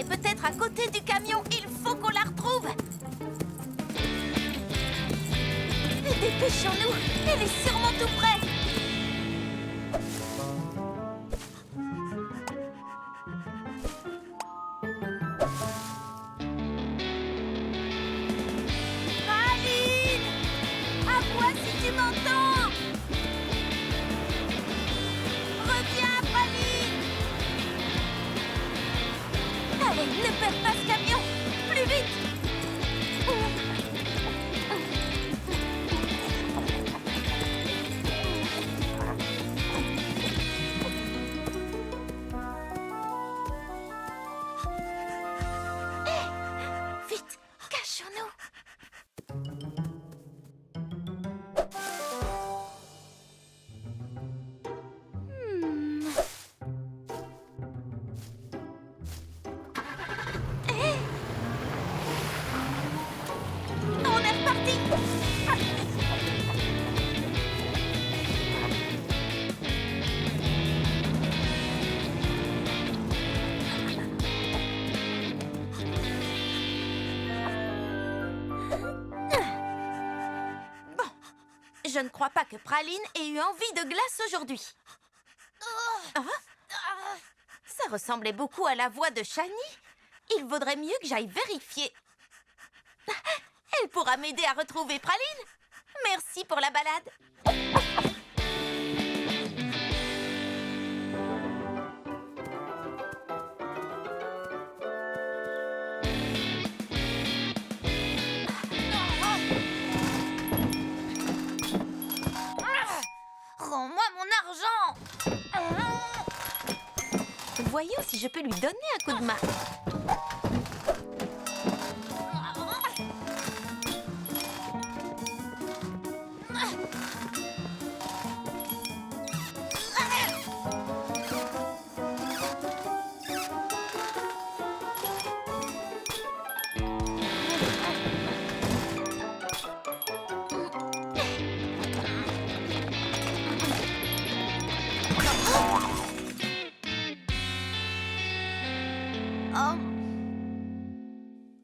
est peut-être à côté du camion. Il faut qu'on la retrouve. Dépêchons-nous. Elle est sûrement tout près. Praline! Aboie si tu m'entends! Reviens, Praline! Allez, ne perds pas ce camion! Plus vite! Vite, cachons-nous! On est reparti! Bon, je ne crois pas que Praline ait eu envie de glace aujourd'hui. Ah, ça ressemblait beaucoup à la voix de Shani. Il vaudrait mieux que j'aille vérifier. Elle pourra m'aider à retrouver Praline. Merci pour la balade. Rends-moi mon argent. Voyons si je peux lui donner un coup de main.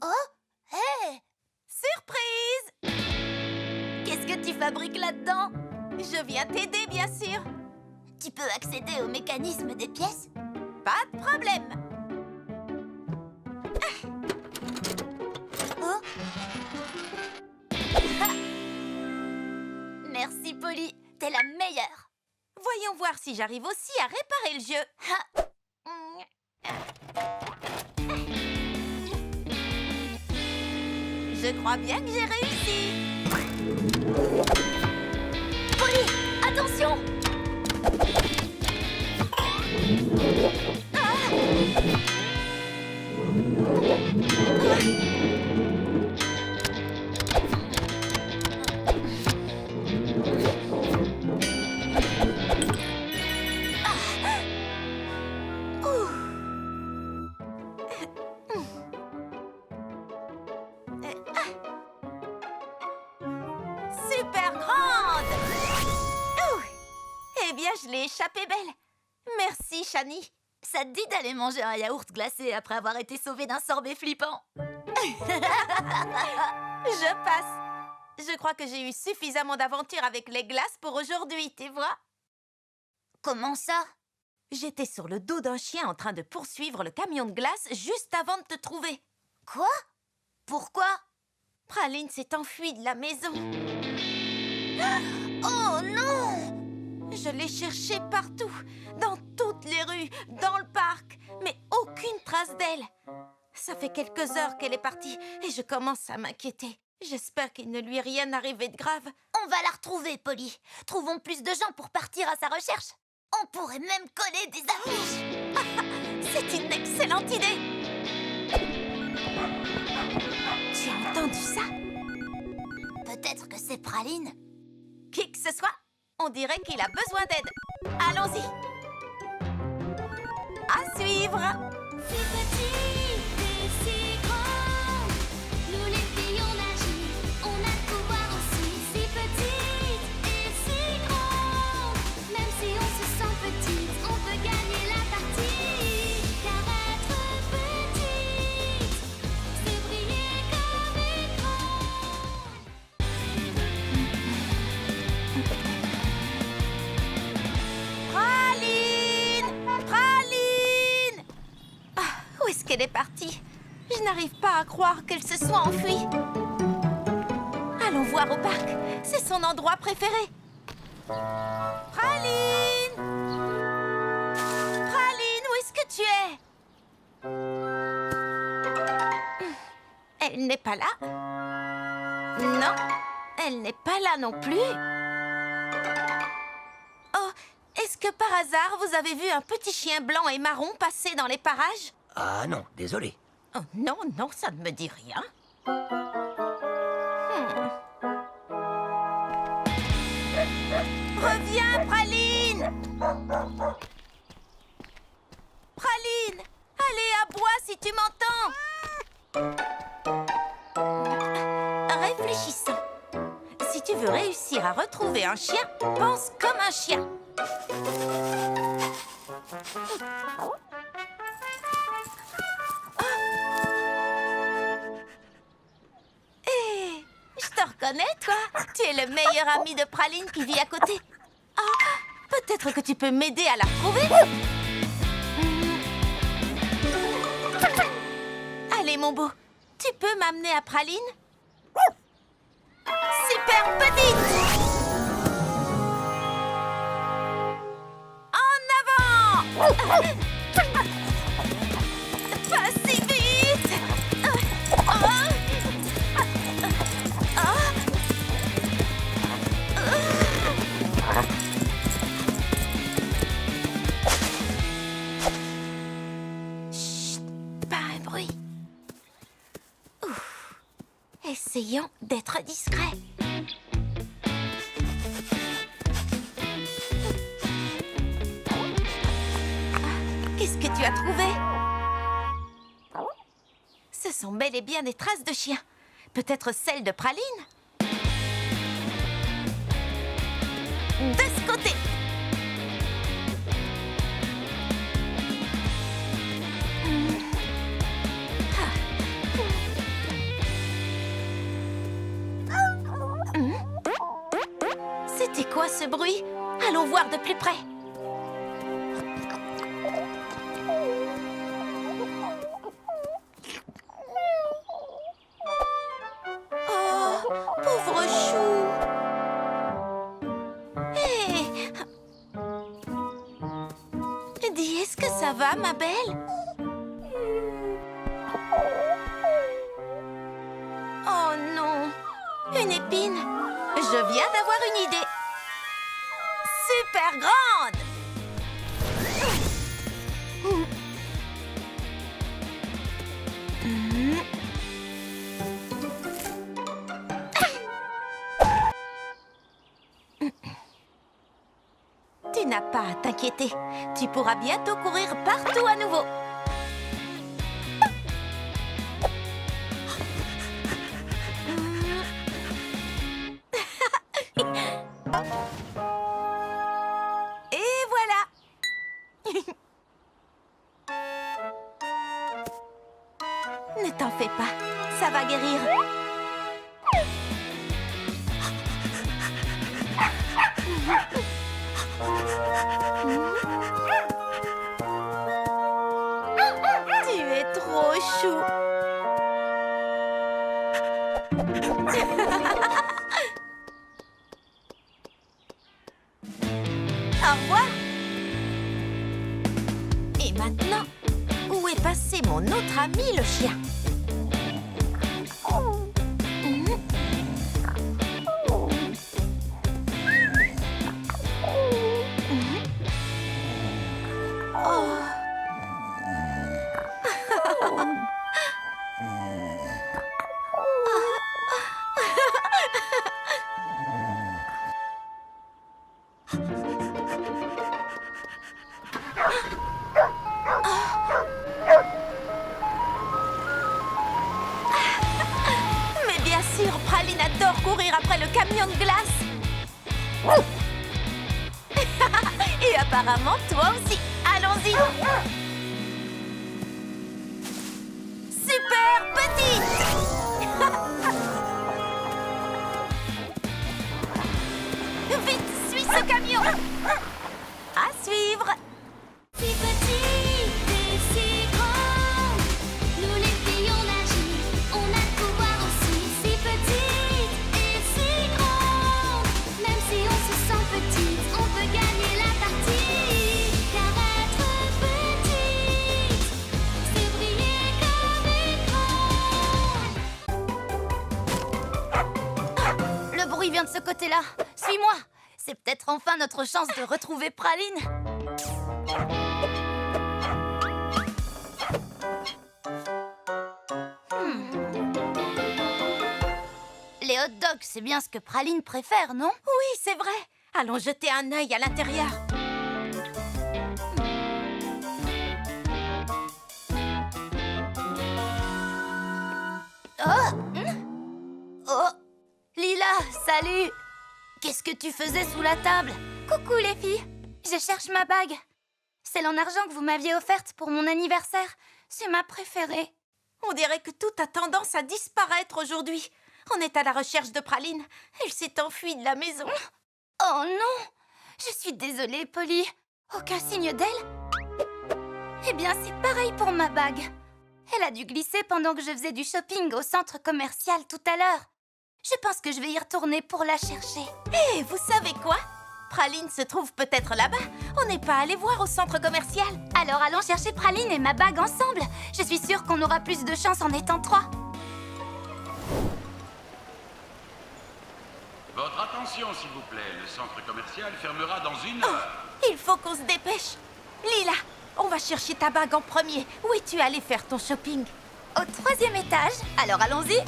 Oh, hé! Surprise! Qu'est-ce que tu fabriques là-dedans? Je viens t'aider, bien sûr. Tu peux accéder au mécanisme des pièces? Pas de problème. Oh. Merci, Polly. T'es la meilleure. Voyons voir si j'arrive aussi à réparer le jeu. Je crois bien que j'ai réussi. Polly, attention! Super grande! Ouh. Eh bien, je l'ai échappé belle. Merci, Shani. Ça te dit d'aller manger un yaourt glacé après avoir été sauvée d'un sorbet flippant? Je passe. Je crois que j'ai eu suffisamment d'aventures avec les glaces pour aujourd'hui, tu vois? Comment ça? J'étais sur le dos d'un chien en train de poursuivre le camion de glace juste avant de te trouver. Quoi? Pourquoi? Praline s'est enfuie de la maison. Oh non! Je l'ai cherchée partout, dans toutes les rues, dans le parc, mais aucune trace d'elle. Ça fait quelques heures qu'elle est partie et je commence à m'inquiéter. J'espère qu'il ne lui est rien arrivé de grave. On va la retrouver, Polly. Trouvons plus de gens pour partir à sa recherche. On pourrait même coller des affiches. C'est une excellente idée. Tu as entendu ça? Peut-être que c'est Praline. Qui que ce soit, on dirait qu'il a besoin d'aide. Allons-y. À suivre. Si petite et si grande, nous les filles on agit, on a le pouvoir aussi. Si petite et si grande, même si on se sent petite, on peut gagner la partie. Car être petit, à croire qu'elle se soit enfuie. Allons voir au parc. C'est son endroit préféré. Praline! Praline, où est-ce que tu es? Elle n'est pas là. Non, elle n'est pas là non plus. Oh, est-ce que par hasard vous avez vu un petit chien blanc et marron passer dans les parages? Ah non, désolé. Oh non, non, ça ne me dit rien. Reviens, Praline! Praline! Allez, aboie si tu m'entends! Réfléchissons. Si tu veux réussir à retrouver un chien, pense comme un chien. Hé, je te reconnais, toi. Tu es le meilleur ami de Praline qui vit à côté. Ah, peut-être que tu peux m'aider à la retrouver. Allez, mon beau, tu peux m'amener à Praline? Super petite! En avant! Pas si vite! Chut, pas un bruit. Ouf. Essayons d'être discrets. Qu'est-ce que tu as trouvé? Ce sont bel et bien des traces de chien. Peut-être celles de Praline? De ce côté! C'était quoi ce bruit? Allons voir de plus près. Oh, pauvre chou. Hé! Dis, est-ce que ça va, ma belle? Oh non! Une épine! Je viens d'avoir une idée. Super grande! Tu n'as pas à t'inquiéter. Tu pourras bientôt courir partout à nouveau. Et voilà. Ne t'en fais pas, ça va guérir. Tu es trop chou. Au revoir. Et maintenant, où est passé mon autre ami le chien? Mais bien sûr, Praline adore courir après le camion de glace. Et apparemment, toi aussi. Allons-y. Super petite. Vite, suis ce camion. À suivre. Si petite et si grande, nous les filles on agit, Lila, suis-moi. C'est peut-être enfin notre chance de retrouver Praline. Les hot dogs, c'est bien ce que Praline préfère, non? Oui, c'est vrai. Allons jeter un œil à l'intérieur. Oh, Lila, salut. Qu'est-ce que tu faisais sous la table? Coucou les filles, je cherche ma bague. Celle en argent que vous m'aviez offerte pour mon anniversaire. C'est ma préférée. On dirait que tout a tendance à disparaître aujourd'hui. On est à la recherche de Praline. Elle s'est enfuie de la maison. Oh non! Je suis désolée, Polly. Aucun signe d'elle? Eh bien, c'est pareil pour ma bague. Elle a dû glisser pendant que je faisais du shopping au centre commercial tout à l'heure. Je pense que je vais y retourner pour la chercher. Et vous savez quoi? Praline se trouve peut-être là-bas. On n'est pas allé voir au centre commercial. Alors allons chercher Praline et ma bague ensemble. Je suis sûre qu'on aura plus de chance en étant 3. Votre attention, s'il vous plaît. Le centre commercial fermera dans 1 heure. Il faut qu'on se dépêche. Lila, on va chercher ta bague en premier. Où es-tu allée faire ton shopping? Au 3e étage. Alors allons-y.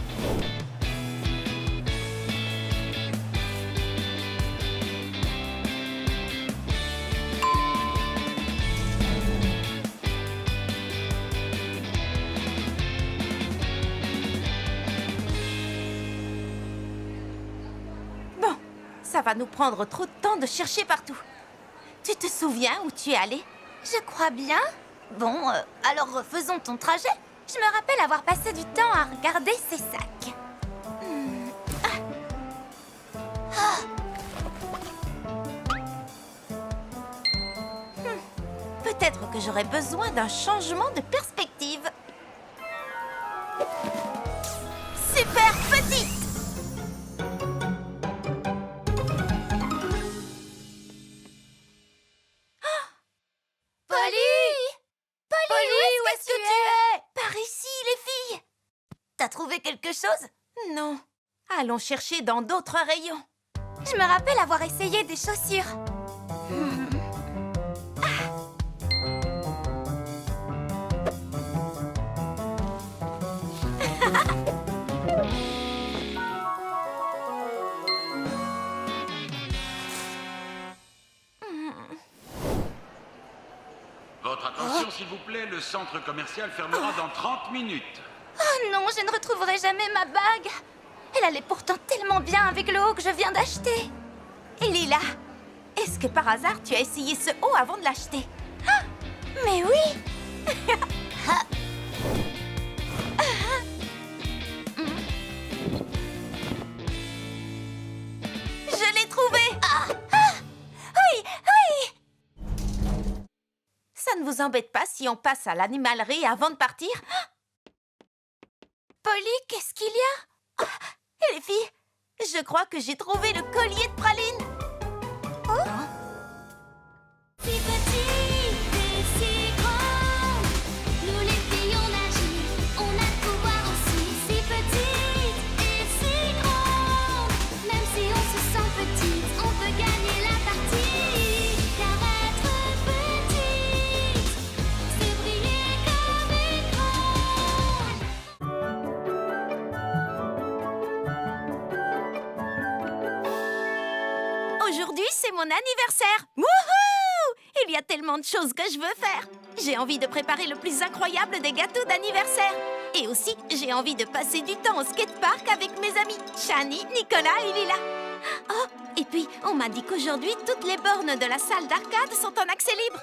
Bon, ça va nous prendre trop de temps de chercher partout. Tu te souviens où tu es allée? Je crois bien. Bon, alors refaisons ton trajet. Je me rappelle avoir passé du temps à regarder ses sacs. Peut-être que j'aurais besoin d'un changement de perspective. Super petite! Polly, où est-ce que tu es? Par ici, les filles! T'as trouvé quelque chose? Non. Allons chercher dans d'autres rayons. Je me rappelle avoir essayé des chaussures. Votre attention, s'il vous plaît. Le centre commercial fermera dans 30 minutes. Oh non, je ne retrouverai jamais ma bague. Elle allait pourtant tellement bien avec le haut que je viens d'acheter. Et Lila, est-ce que par hasard tu as essayé ce haut avant de l'acheter? Mais oui. Je l'ai trouvé! Oui, oui. Ça ne vous embête pas si on passe à l'animalerie avant de partir? Polly, qu'est-ce qu'il y a? Et les filles, je crois que j'ai trouvé le collier de Praline. Si petite et si grande, nous les filles on agit, on a le pouvoir aussi. Si petite et si grande, même si on se sent petite, on peut gagner la partie. Car être petite, c'est briller comme écran. Aujourd'hui, c'est mon anniversaire. Wouhou! Il y a tellement de choses que je veux faire. J'ai envie de préparer le plus incroyable des gâteaux d'anniversaire. Et aussi, j'ai envie de passer du temps au skatepark avec mes amis, Shani, Nicolas et Lila. Oh, et puis, on m'a dit qu'aujourd'hui, toutes les bornes de la salle d'arcade sont en accès libre.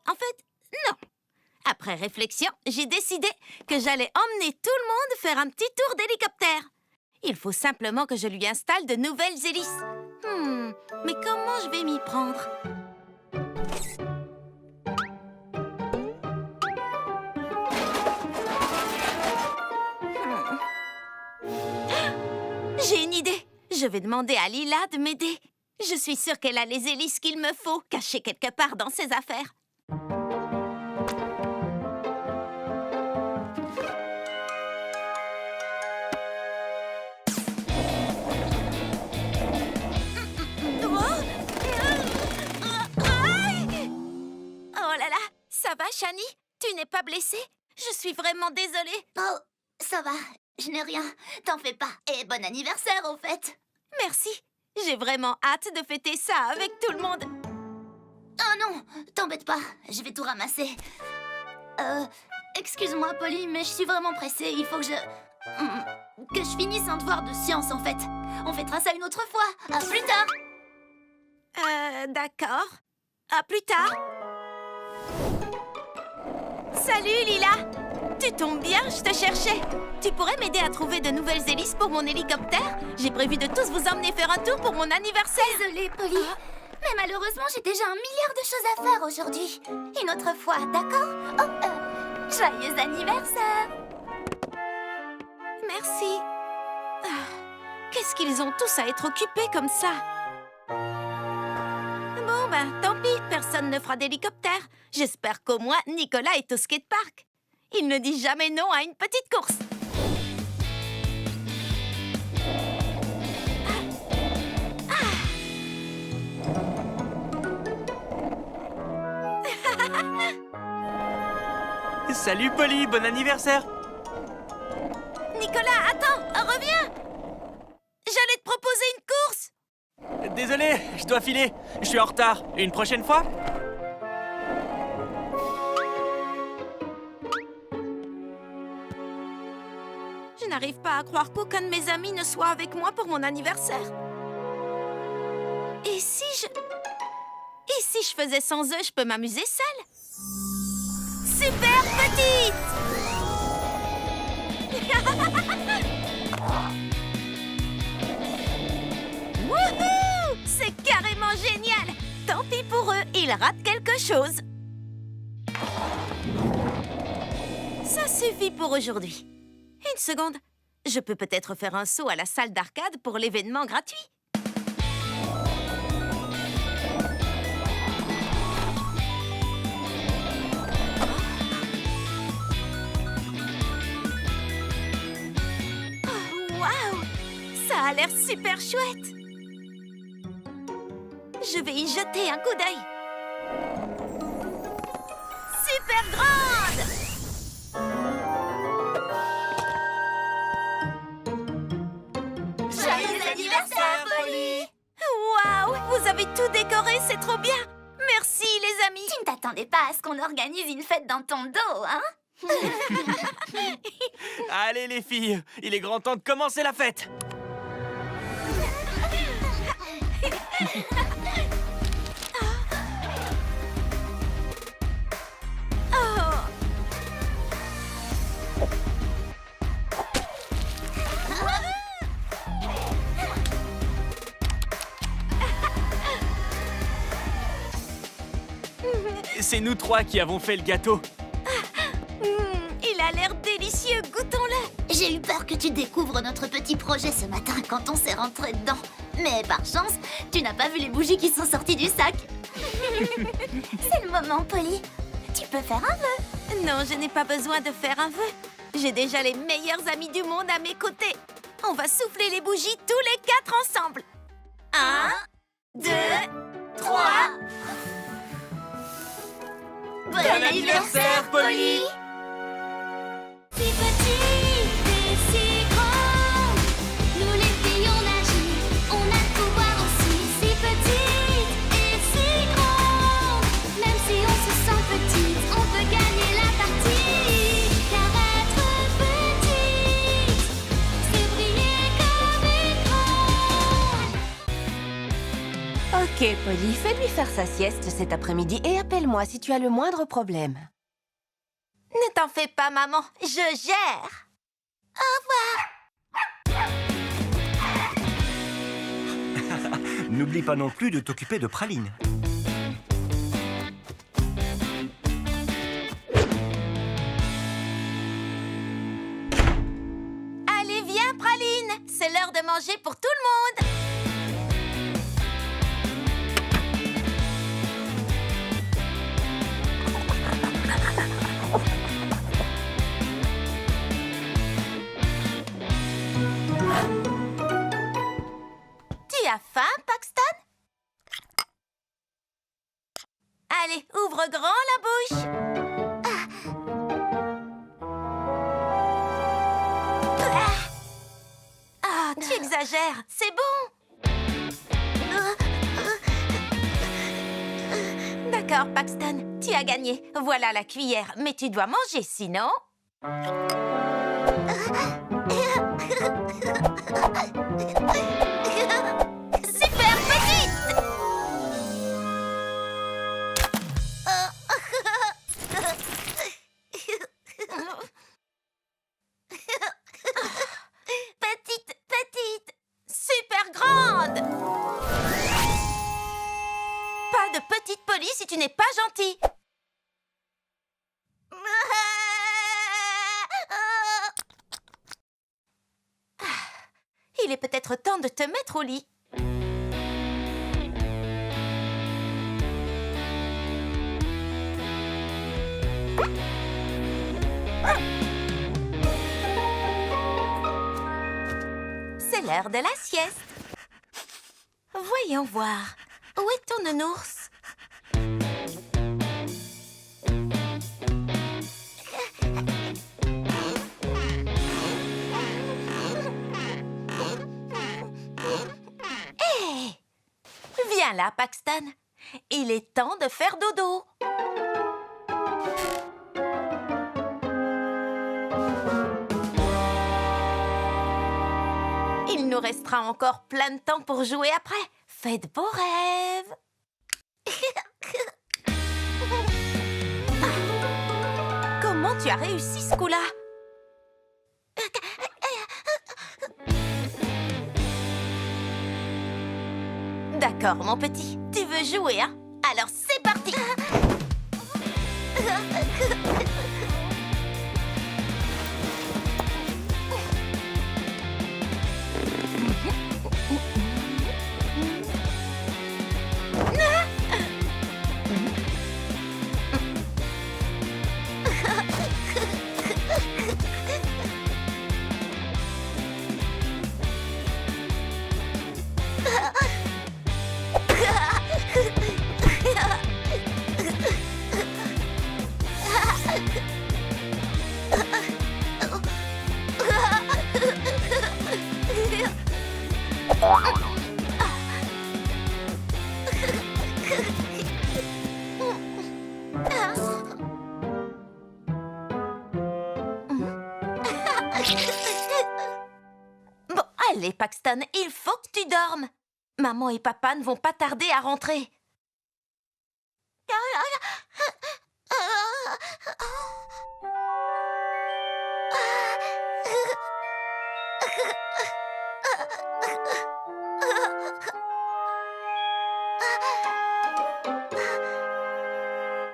En fait, non. Après réflexion, j'ai décidé que j'allais emmener tout le monde faire un petit tour d'hélicoptère. Il faut simplement que je lui installe de nouvelles hélices. Mais comment je vais m'y prendre? J'ai une idée. Je vais demander à Lila de m'aider. Je suis sûre qu'elle a les hélices qu'il me faut, cachées quelque part dans ses affaires. Shani? Tu n'es pas blessée? Je suis vraiment désolée. Oh, ça va, je n'ai rien. T'en fais pas. Et bon anniversaire, au fait. Merci. J'ai vraiment hâte de fêter ça avec tout le monde. Oh non, t'embête pas, je vais tout ramasser. Excuse-moi, Polly, mais je suis vraiment pressée. Il faut que que je finisse un devoir de science, en fait. On fêtera ça une autre fois. À plus tard. D'accord. À plus tard. Salut, Lila. Tu tombes bien, je te cherchais. Tu pourrais m'aider à trouver de nouvelles hélices pour mon hélicoptère? J'ai prévu de tous vous emmener faire un tour pour mon anniversaire. Désolée, Polly. Mais malheureusement, j'ai déjà 1 milliard de choses à faire aujourd'hui. Une autre fois, d'accord? Oh, joyeux anniversaire! Merci. Qu'est-ce qu'ils ont tous à être occupés comme ça? Bon, ben, tant pis, personne ne fera d'hélicoptère. J'espère qu'au moins Nicolas est au skatepark. Il ne dit jamais non à une petite course. Salut Polly, bon anniversaire! Nicolas, attends, reviens! J'allais te proposer une course! Désolé, je dois filer. Je suis en retard. Une prochaine fois? Je n'arrive pas à croire qu'aucun de mes amis ne soit avec moi pour mon anniversaire. Et si je faisais sans eux, je peux m'amuser seule? Super petite! Wouhou! C'est carrément génial! Tant pis pour eux, ils ratent quelque chose. Ça suffit pour aujourd'hui. Une seconde, je peux peut-être faire un saut à la salle d'arcade pour l'événement gratuit. Waouh! Ça a l'air super chouette! Je vais y jeter un coup d'œil. Super grande! Joyeux anniversaire, Polly! Waouh! Vous avez tout décoré, c'est trop bien! Merci, les amis! Tu ne t'attendais pas à ce qu'on organise une fête dans ton dos, hein? Allez les filles, il est grand temps de commencer la fête! Oh! C'est nous trois qui avons fait le gâteau. Il a l'air délicieux, goûtons-le! J'ai eu peur que tu découvres notre petit projet ce matin quand on s'est rentré dedans. Mais par chance, tu n'as pas vu les bougies qui sont sorties du sac. C'est le moment, Polly. Tu peux faire un vœu. Non, je n'ai pas besoin de faire un vœu. J'ai déjà les meilleurs amis du monde à mes côtés. On va souffler les bougies tous les 4 ensemble. 1, 2, 3... Bon anniversaire, Polly! Si petite et si grande, nous les filles on agit, on a le pouvoir aussi. Si petite et si grande, même si on se sent petite, on peut gagner la partie. Car être petite, c'est briller comme écran. Ok, Polly, fais-lui faire sa sieste cet après-midi et appelle-moi si tu as le moindre problème. Ne t'en fais pas, maman. Je gère. N'oublie pas non plus de t'occuper de Praline. Allez, viens, Praline. C'est l'heure de manger pour tout le monde. Tu as faim, Paxton? Allez, ouvre grand la bouche. exagères. C'est bon. D'accord, Paxton, tu as gagné. Voilà la cuillère, mais tu dois manger, sinon... Super petite! Petite, petite, super grande! Pas de petite Polly si tu n'es pas gentille. Il est peut-être temps de te mettre au lit. C'est l'heure de la sieste. Voyons voir. Où est ton nounours? Hé! Viens là, Paxton. Il est temps de faire dodo. Il nous restera encore plein de temps pour jouer après. Faites beaux rêves. Comment tu as réussi ce coup-là? D'accord, mon petit. Tu veux jouer, hein? Alors c'est parti. Bon, allez, Paxton, il faut que tu dormes. Maman et papa ne vont pas tarder à rentrer.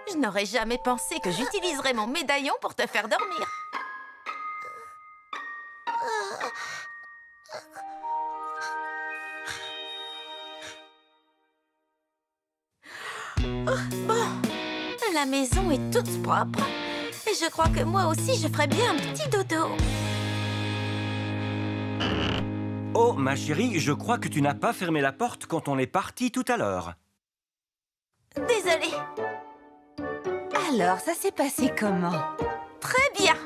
Je n'aurais jamais pensé que j'utiliserais mon médaillon pour te faire dormir. Bon, la maison est toute propre. Et je crois que moi aussi, je ferais bien un petit dodo. Oh, ma chérie, je crois que tu n'as pas fermé la porte quand on est parti tout à l'heure. Désolée. Alors, ça s'est passé comment? Très bien.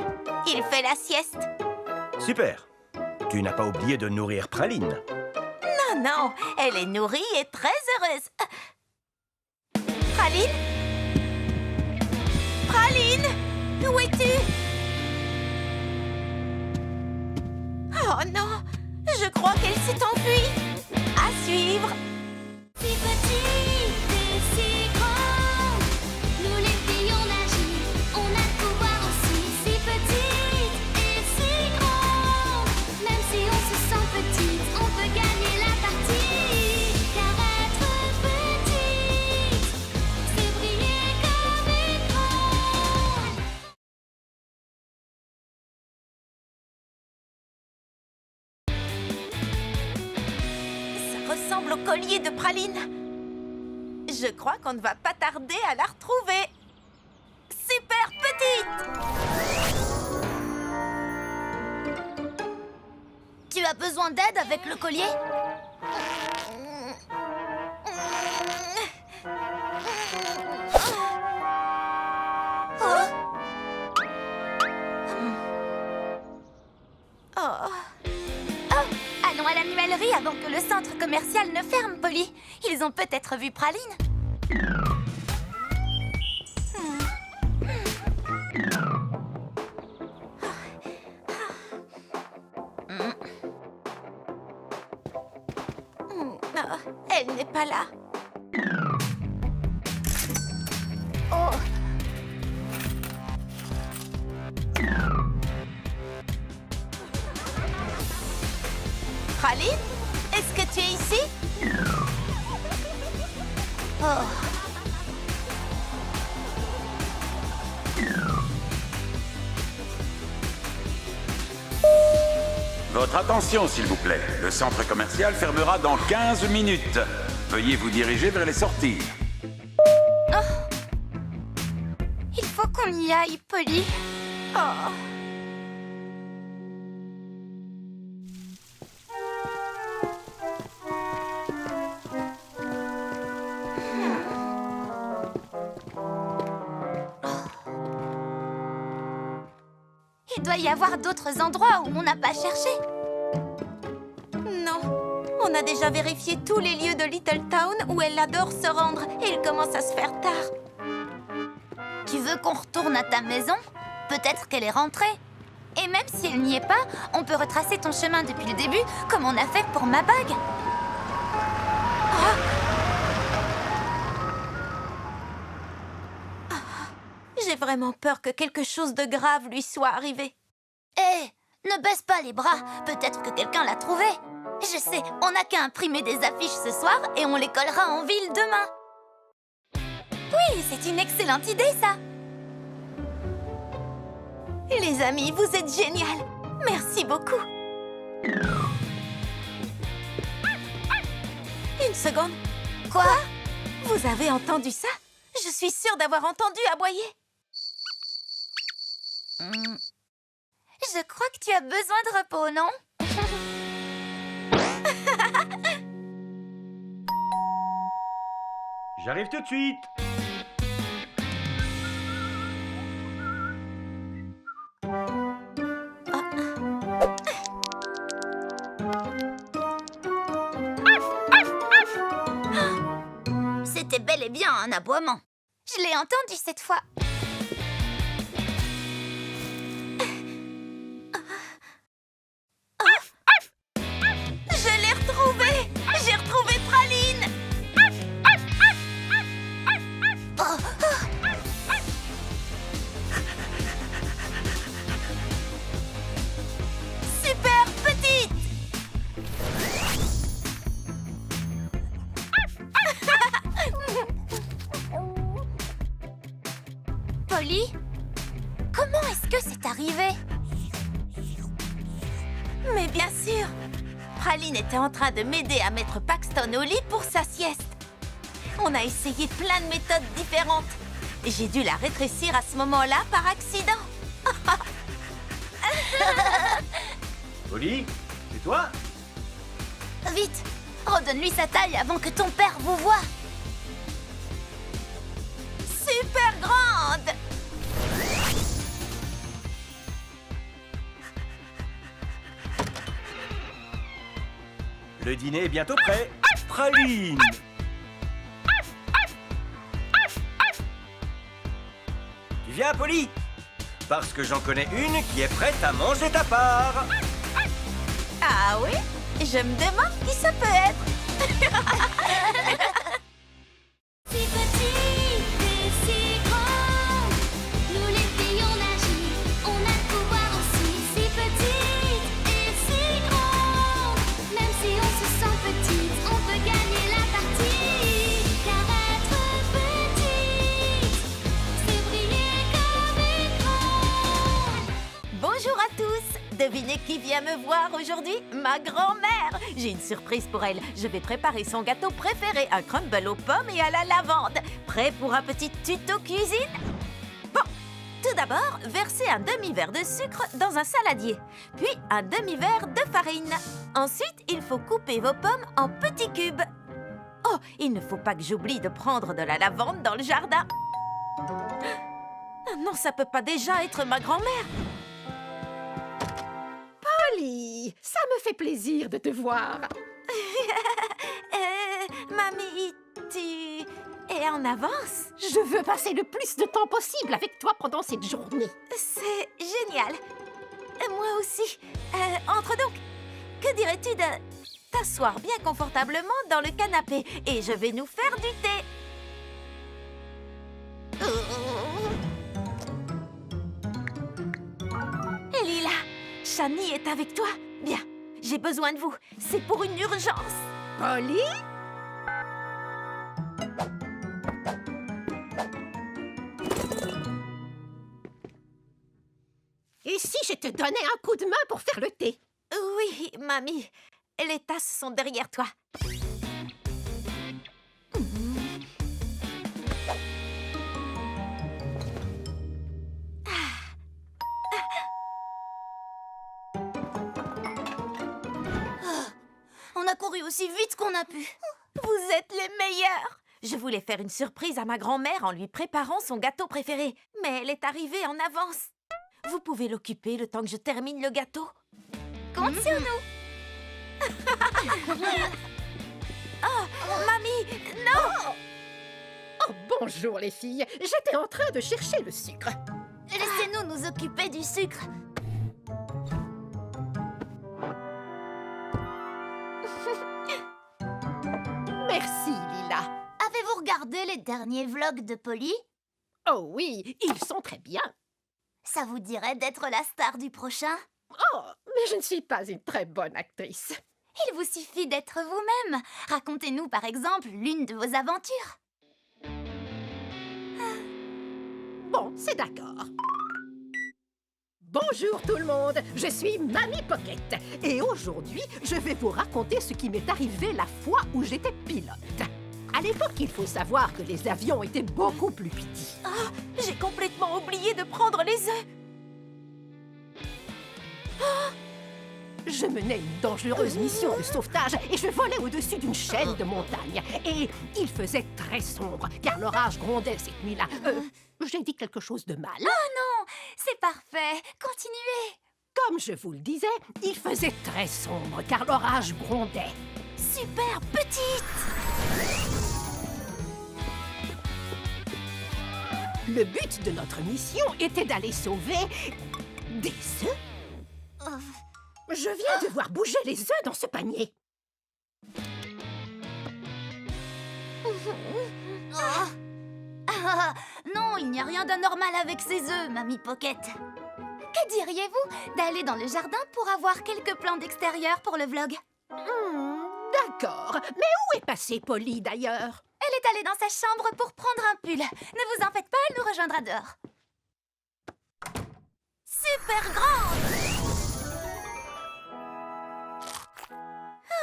Il fait la sieste. Super. Tu n'as pas oublié de nourrir Praline. Non, non, elle est nourrie et très heureuse. Praline? Praline? Où es-tu? Oh non, je crois qu'elle s'est enfuie. À suivre. Si petite et si grande, nous les filles on agit, on a le pouvoir aussi. Si petite et si grande, même si on se sent petite, on peut gagner la partie. Car être petite, c'est briller comme écran. Ça ressemble au collier de Praline. Je crois qu'on ne va pas tarder à la retrouver. Super petite! Tu as besoin d'aide avec le collier? Oh. Allons à l'annuaire. commercial ne ferme, Polly. Ils ont peut-être vu Praline. Oh, elle n'est pas là. Oh. Praline, est-ce que tu es ici? Oh. Votre attention, s'il vous plaît. Le centre commercial fermera dans 15 minutes. Veuillez vous diriger vers les sorties. Il faut qu'on y aille, Polly. Oh. Il doit y avoir d'autres endroits où on n'a pas cherché. Non, on a déjà vérifié tous les lieux de Little Town où elle adore se rendre et il commence à se faire tard. Tu veux qu'on retourne à ta maison? Peut-être qu'elle est rentrée. Et même si elle n'y est pas, on peut retracer ton chemin depuis le début, comme on a fait pour ma bague. J'ai vraiment peur que quelque chose de grave lui soit arrivé. Hé, ne baisse pas les bras. Peut-être que quelqu'un l'a trouvé. Je sais, on n'a qu'à imprimer des affiches ce soir et on les collera en ville demain. Oui, c'est une excellente idée, ça. Les amis, vous êtes génial. Merci beaucoup. Une seconde. Quoi? Vous avez entendu ça? Je suis sûre d'avoir entendu aboyer. Je crois que tu as besoin de repos, non? J'arrive tout de suite. C'était bel et bien un aboiement. Je l'ai entendu cette fois. Je l'ai retrouvée. J'ai retrouvé Praline. Super petite. Polly? Comment est-ce que c'est arrivé? Mais bien sûr. Praline était en train de m'aider à mettre Paxton au lit pour sa sieste. On a essayé plein de méthodes différentes. J'ai dû la rétrécir à ce moment-là par accident. Polly, c'est toi? Vite, redonne-lui sa taille avant que ton père vous voie. Super grande. Le dîner est bientôt prêt. Praline! Tu viens, Polly? Parce que j'en connais une qui est prête à manger ta part. Ah oui? Je me demande qui ça peut être. Si petite et si grande, nous les filles on agit, on a le pouvoir aussi. Si petite et si grande, même si on se sent petite, on peut gagner la partie. Car être petite, c'est briller comme écran. Bonjour à tous. Devinez qui vient me voir aujourd'hui? Ma grand-mère. J'ai une surprise pour elle. Je vais préparer son gâteau préféré, un crumble aux pommes et à la lavande. Prêt pour un petit tuto cuisine? Bon, tout d'abord, versez un demi-verre de sucre dans un saladier, puis un demi-verre de farine. Ensuite, il faut couper vos pommes en petits cubes. Oh, il ne faut pas que j'oublie de prendre de la lavande dans le jardin. Non, ça peut pas déjà être ma grand-mère. Polly, ça me fait plaisir de te voir. Mamie, tu es en avance? Je veux passer le plus de temps possible avec toi pendant cette journée. C'est génial. Moi aussi. Entre donc. Que dirais-tu de t'asseoir bien confortablement dans le canapé et je vais nous faire du thé. Lila, Shani est avec toi? Bien, j'ai besoin de vous. C'est pour une urgence. Polly? Et si je te donnais un coup de main pour faire le thé? Oui, mamie. Les tasses sont derrière toi. On a couru aussi vite qu'on a pu. Vous êtes les meilleurs! Je voulais faire une surprise à ma grand-mère en lui préparant son gâteau préféré, mais elle est arrivée en avance. Vous pouvez l'occuper le temps que je termine le gâteau? Compte sur nous. Mamie, non! Oh, bonjour les filles. J'étais en train de chercher le sucre. Laissez-nous nous occuper du sucre. Merci, Lila. Avez-vous regardé les derniers vlogs de Polly? Oh oui, ils sont très bien. Ça vous dirait d'être la star du prochain? Oh, mais je ne suis pas une très bonne actrice. Il vous suffit d'être vous-même. Racontez-nous par exemple l'une de vos aventures. Bon, c'est d'accord. Bonjour tout le monde, je suis Mamie Pocket. Et aujourd'hui, je vais vous raconter ce qui m'est arrivé la fois où j'étais pilote. À l'époque, il faut savoir que les avions étaient beaucoup plus petits. Ah, j'ai complètement oublié de prendre les œufs. Je menais une dangereuse mission de sauvetage et je volais au-dessus d'une chaîne de montagne. Et il faisait très sombre, car l'orage grondait cette nuit-là. J'ai dit quelque chose de mal. C'est parfait. Continuez. Comme je vous le disais, il faisait très sombre, car l'orage grondait. Super petite! Le but de notre mission était d'aller sauver des œufs. Je viens de voir bouger les œufs dans ce panier. Ah, non, il n'y a rien d'anormal avec ces œufs, Mamie Pocket. Que diriez-vous d'aller dans le jardin pour avoir quelques plans d'extérieur pour le vlog? D'accord. Mais où est passée Polly, d'ailleurs? Elle est allée dans sa chambre pour prendre un pull. Ne vous en faites pas, elle nous rejoindra dehors. Super grande!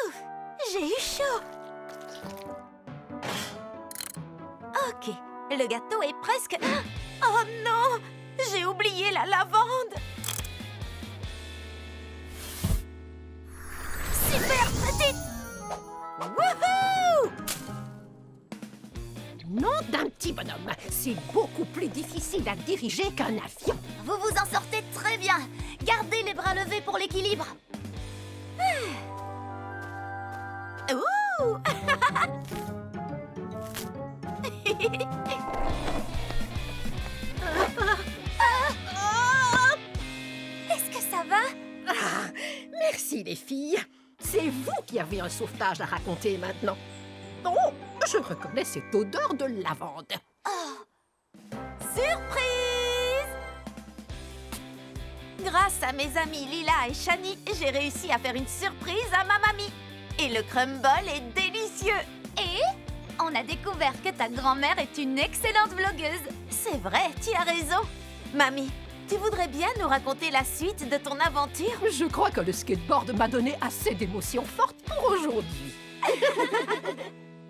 Ouf, j'ai eu chaud. Ok, le gâteau est presque... Oh non! J'ai oublié la lavande! Super petite! Wouhou! Nom d'un petit bonhomme, c'est beaucoup plus difficile à diriger qu'un avion. Vous vous en sortez très bien. Gardez les bras levés pour l'équilibre. Ouh! Est-ce que ça va? Ah, merci les filles. C'est vous qui avez un sauvetage à raconter maintenant. Oh, je reconnais cette odeur de lavande. Surprise! Grâce à mes amis Lila et Shani, j'ai réussi à faire une surprise à ma mamie. Et le crumble est délicieux. Et on a découvert que ta grand-mère est une excellente vlogueuse. C'est vrai, tu as raison. Mamie, tu voudrais bien nous raconter la suite de ton aventure? Je crois que le skateboard m'a donné assez d'émotions fortes pour aujourd'hui.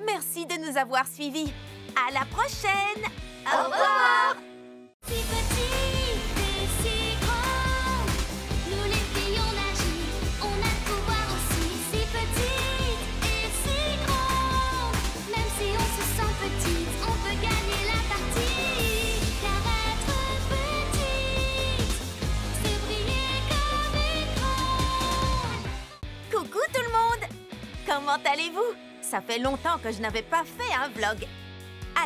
Merci de nous avoir suivis. À la prochaine. Au revoir. Si petite et si grande, nous les filles on agit, on a le pouvoir aussi. Si petite et si grande, même si on se sent petite, on peut gagner la partie. Car être petite, c'est briller comme écran. Coucou tout le monde. Comment allez-vous? Ça ça fait longtemps que je n'avais pas fait un vlog.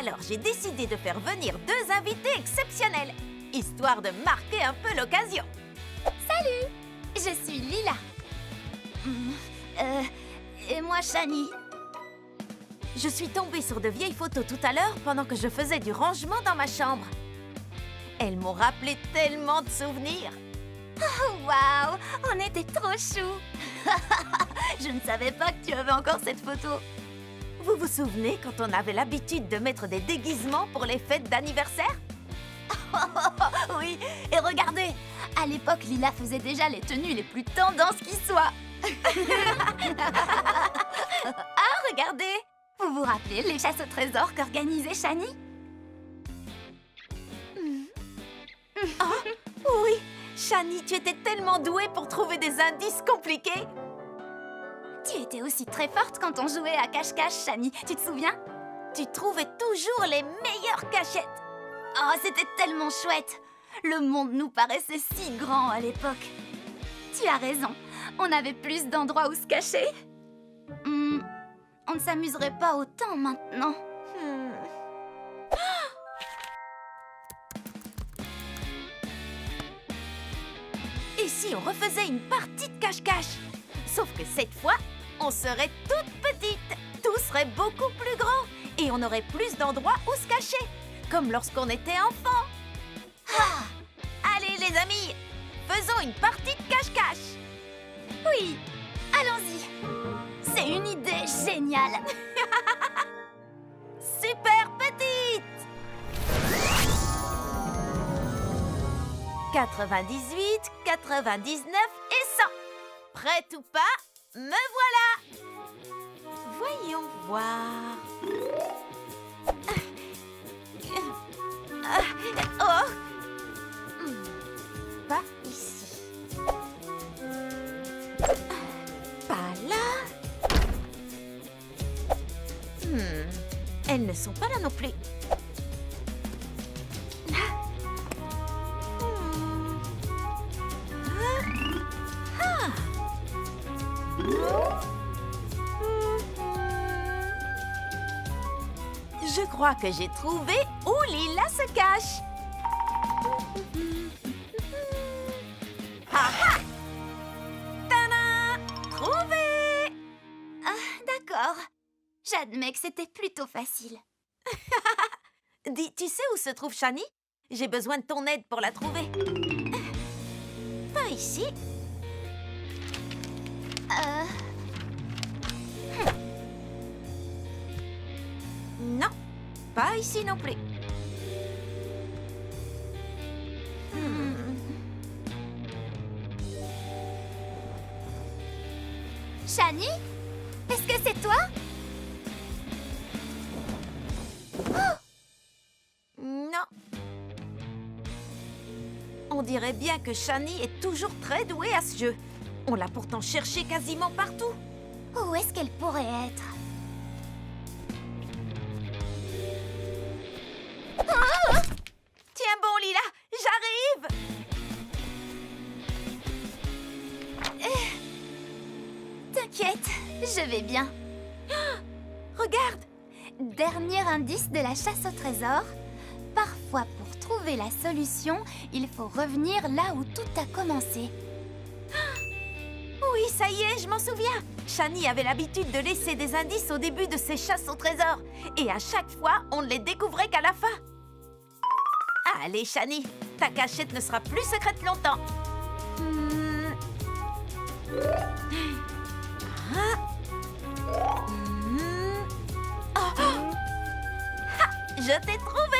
Alors j'ai décidé de faire venir 2 invités exceptionnels, histoire de marquer un peu l'occasion. Je suis Lila. Et moi, Shani. Je suis tombée sur de vieilles photos tout à l'heure pendant que je faisais du rangement dans ma chambre. Elles m'ont rappelé tellement de souvenirs. Waouh, on était trop choux. Je ne savais pas que tu avais encore cette photo. Vous vous souvenez quand on avait l'habitude de mettre des déguisements pour les fêtes d'anniversaire? Oui, et regardez, à l'époque, Lila faisait déjà les tenues les plus tendances qui soient. Ah, regardez. Vous vous rappelez les chasses au trésor qu'organisait Shani? Oui, Shani, tu étais tellement douée pour trouver des indices compliqués. Tu étais aussi très forte quand on jouait à cache-cache, Shani. Tu te souviens? Tu trouvais toujours les meilleures cachettes. Oh, c'était tellement chouette. Le monde nous paraissait si grand à l'époque. Tu as raison. On avait plus d'endroits où se cacher. On ne s'amuserait pas autant maintenant. Et si on refaisait une partie de cache-cache? Sauf que cette fois, on serait toutes petites. Tout serait beaucoup plus grand. Et on aurait plus d'endroits où se cacher. Comme lorsqu'on était enfant. Allez les amis, faisons une partie de cache-cache. Oui, allons-y. C'est une idée géniale. Super petite. 98, 99 et 100. Prête ou pas, me voilà. Voyons voir. Oh. Pas ici. Pas là. Elles ne sont pas là non plus. Je crois que j'ai trouvé où Lila se cache. Ah ah! Tada! Trouvé! D'accord. J'admets que c'était plutôt facile. Dis, tu sais où se trouve Shani? J'ai besoin de ton aide pour la trouver. Pas ici. Non, pas ici non plus. Shani? Est-ce que c'est toi? Non. On dirait bien que Shani est toujours très douée à ce jeu. On l'a pourtant cherché quasiment partout. Où est-ce qu'elle pourrait être? Tiens bon, Lila, j'arrive! T'inquiète, je vais bien. Regarde! Dernier indice de la chasse au trésor. Parfois, pour trouver la solution, il faut revenir là où tout a commencé. Oui, ça y est, je m'en souviens. Shani avait l'habitude de laisser des indices au début de ses chasses au trésor. Et à chaque fois, on ne les découvrait qu'à la fin. Allez, Shani, ta cachette ne sera plus secrète longtemps. Je t'ai trouvé!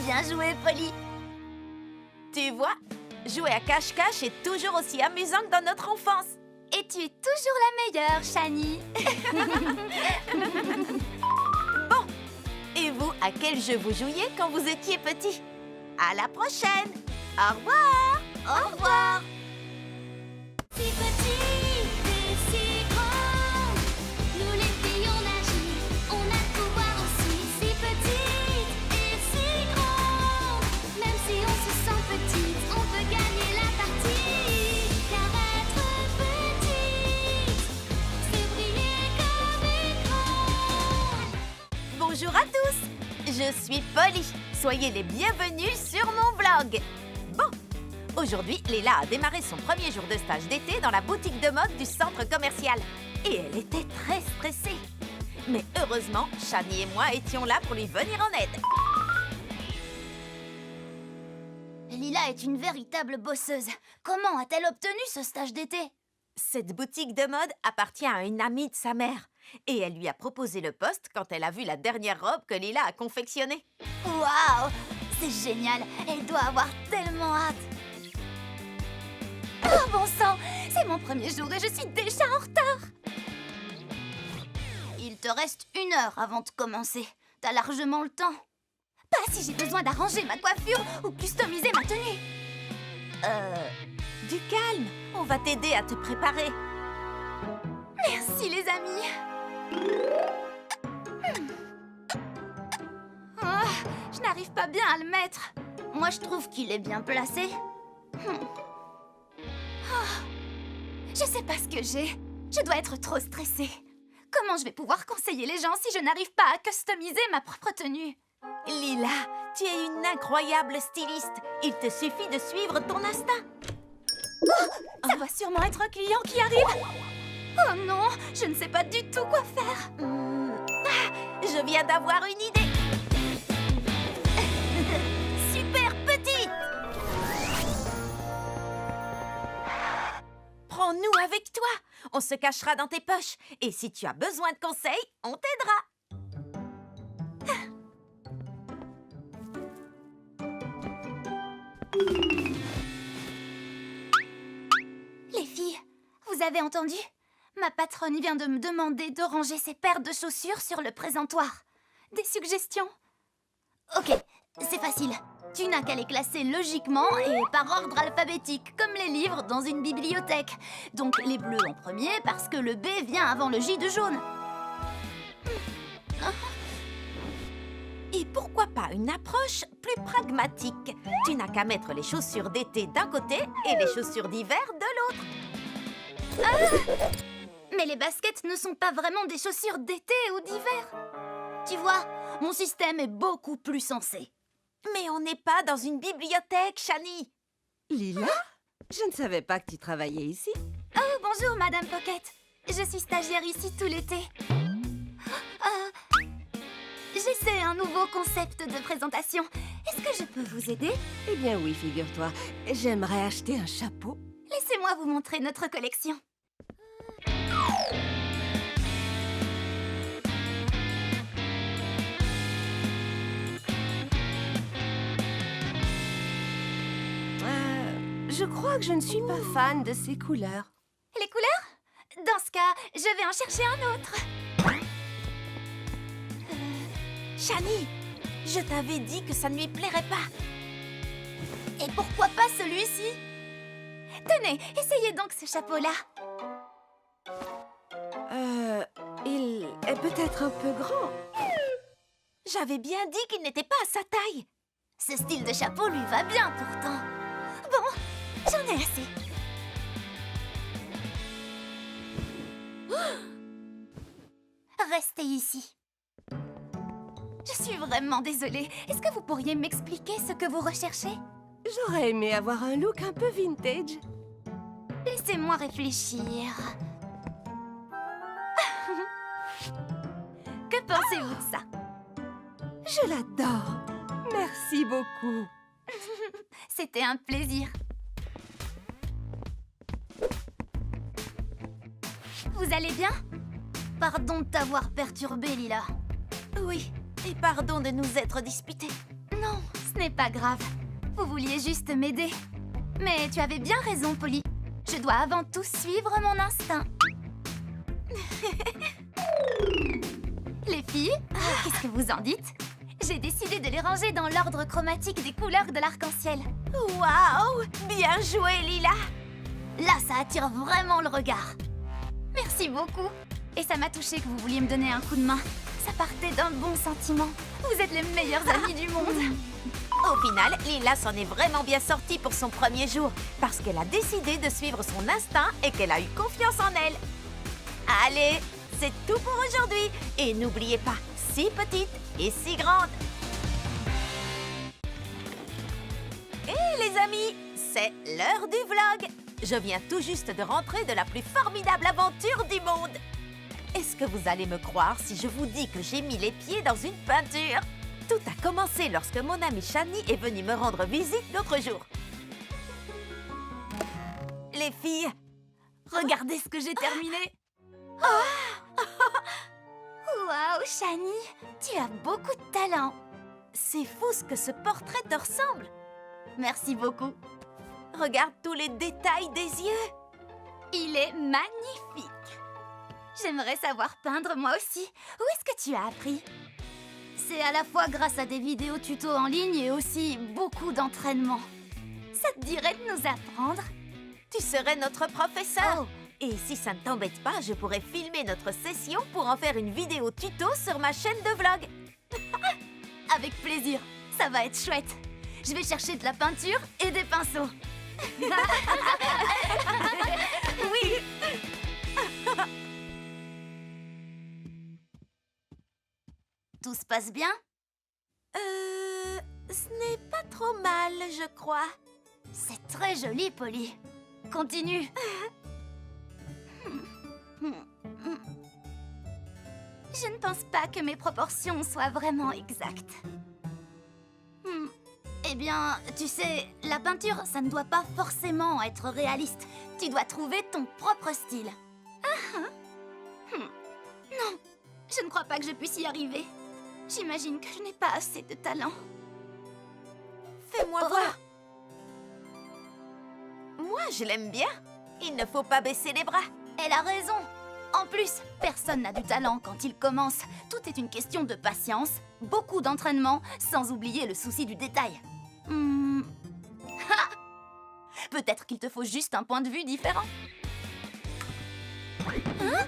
Bien joué, Polly. Tu vois, jouer à cache-cache est toujours aussi amusant que dans notre enfance. Et tu es toujours la meilleure, Shani. Bon, et vous, à quel jeu vous jouiez quand vous étiez petit? À la prochaine! Au revoir! Au revoir. Si petite et si grande, nous les filles on agit, on a le pouvoir aussi. Si petite et si grande, même si on se sent je suis Polly. Soyez les bienvenus sur mon vlog. Bon, aujourd'hui, Lila a démarré son premier jour de stage d'été dans la boutique de mode du centre commercial. Et elle était très stressée. Mais heureusement, Shani et moi étions là pour lui venir en aide. Lila est une véritable bosseuse. Comment a-t-elle obtenu ce stage d'été? Cette boutique de mode appartient à une amie de sa mère. Et elle lui a proposé le poste quand elle a vu la dernière robe que Lila a confectionnée. Waouh! C'est génial. Elle doit avoir tellement hâte. Oh bon sang, c'est mon premier jour et je suis déjà en retard. Il te reste 1 heure avant de commencer. T'as largement le temps. Pas si j'ai besoin d'arranger ma coiffure ou customiser ma tenue. Du calme, on va t'aider à te préparer. Merci les amis. Oh, je n'arrive pas bien à le mettre. Moi, je trouve qu'il est bien placé. Je sais pas ce que j'ai. Je dois être trop stressée. Comment je vais pouvoir conseiller les gens si je n'arrive pas à customiser ma propre tenue? Lila, tu es une incroyable styliste. Il te suffit de suivre ton instinct. Ça doit sûrement être un client qui arrive. Oh non, je ne sais pas du tout quoi faire. Je viens d'avoir une idée. Super petite! Prends-nous avec toi. On se cachera dans tes poches. Et si tu as besoin de conseils, on t'aidera. Les filles, vous avez entendu? Ma patronne vient de me demander de ranger ses paires de chaussures sur le présentoir. Des suggestions? Ok, c'est facile. Tu n'as qu'à les classer logiquement et par ordre alphabétique, comme les livres dans une bibliothèque. Donc les bleus en premier parce que le B vient avant le J de jaune. Et pourquoi pas une approche plus pragmatique? Tu n'as qu'à mettre les chaussures d'été d'un côté et les chaussures d'hiver de l'autre. Mais les baskets ne sont pas vraiment des chaussures d'été ou d'hiver. Tu vois, mon système est beaucoup plus sensé. Mais on n'est pas dans une bibliothèque, Shani. Lila, je ne savais pas que tu travaillais ici. Oh, bonjour, Madame Pocket. Je suis stagiaire ici tout l'été. J'essaie un nouveau concept de présentation. Est-ce que je peux vous aider? Eh bien oui, figure-toi. J'aimerais acheter un chapeau. Laissez-moi vous montrer notre collection. Je crois que je ne suis pas fan de ces couleurs. Les couleurs? Dans ce cas, je vais en chercher un autre. Shani, je t'avais dit que ça ne lui plairait pas. Et pourquoi pas celui-ci? Tenez, essayez donc ce chapeau-là. Il est peut-être un peu grand. J'avais bien dit qu'il n'était pas à sa taille. Ce style de chapeau lui va bien pourtant. Bon, j'en ai assez. Restez ici. Je suis vraiment désolée. Est-ce que vous pourriez m'expliquer ce que vous recherchez? J'aurais aimé avoir un look un peu vintage. Laissez-moi réfléchir. Que pensez-vous de ça? Je l'adore. Merci beaucoup. C'était un plaisir. Vous allez bien? Pardon de t'avoir perturbé, Lila. Oui, et pardon de nous être disputés. Non, ce n'est pas grave. Vous vouliez juste m'aider. Mais tu avais bien raison, Polly. Je dois avant tout suivre mon instinct. Les filles, qu'est-ce que vous en dites? J'ai décidé de les ranger dans l'ordre chromatique des couleurs de l'arc-en-ciel. Waouh! Bien joué, Lila! Là, ça attire vraiment le regard. Merci beaucoup. Et ça m'a touché que vous vouliez me donner un coup de main. Ça partait d'un bon sentiment. Vous êtes les meilleurs amis du monde. Au final, Lila s'en est vraiment bien sortie pour son premier jour parce qu'elle a décidé de suivre son instinct et qu'elle a eu confiance en elle. Allez, c'est tout pour aujourd'hui. Et n'oubliez pas, si petite et si grande. l'heure du vlog. Je viens tout juste de rentrer de la plus formidable aventure du monde. Est-ce que vous allez me croire si je vous dis que j'ai mis les pieds dans une peinture? Tout a commencé lorsque mon amie Shani est venue me rendre visite l'autre jour. Les filles, Regardez ce que j'ai terminé. Waouh, Shani, tu as beaucoup de talent. c'est fou ce que ce portrait te ressemble. Merci beaucoup. Regarde tous les détails des yeux. Il est magnifique. J'aimerais savoir peindre moi aussi. Où est-ce que tu as appris? C'est à la fois grâce à des vidéos tutos en ligne et aussi beaucoup d'entraînement. Ça te dirait de nous apprendre? Tu serais notre professeur. Oh. Et si ça ne t'embête pas, je pourrais filmer notre session pour en faire une vidéo tuto sur ma chaîne de vlog. Avec plaisir, ça va être chouette. Je vais chercher de la peinture et des pinceaux. Oui. Tout se passe bien? Ce n'est pas trop mal, je crois. C'est très joli, Polly. Continue. Je ne pense pas que mes proportions soient vraiment exactes. Eh bien, tu sais, la peinture, ça ne doit pas forcément être réaliste. Tu dois trouver ton propre style. Non, je ne crois pas que je puisse y arriver. J'imagine que je n'ai pas assez de talent. Fais-moi Oh. voir. Moi, je l'aime bien. Il ne faut pas baisser les bras. Elle a raison. En plus, personne n'a du talent quand il commence. Tout est une question de patience, beaucoup d'entraînement, sans oublier le souci du détail. Ha! Peut-être qu'il te faut juste un point de vue différent. Hein?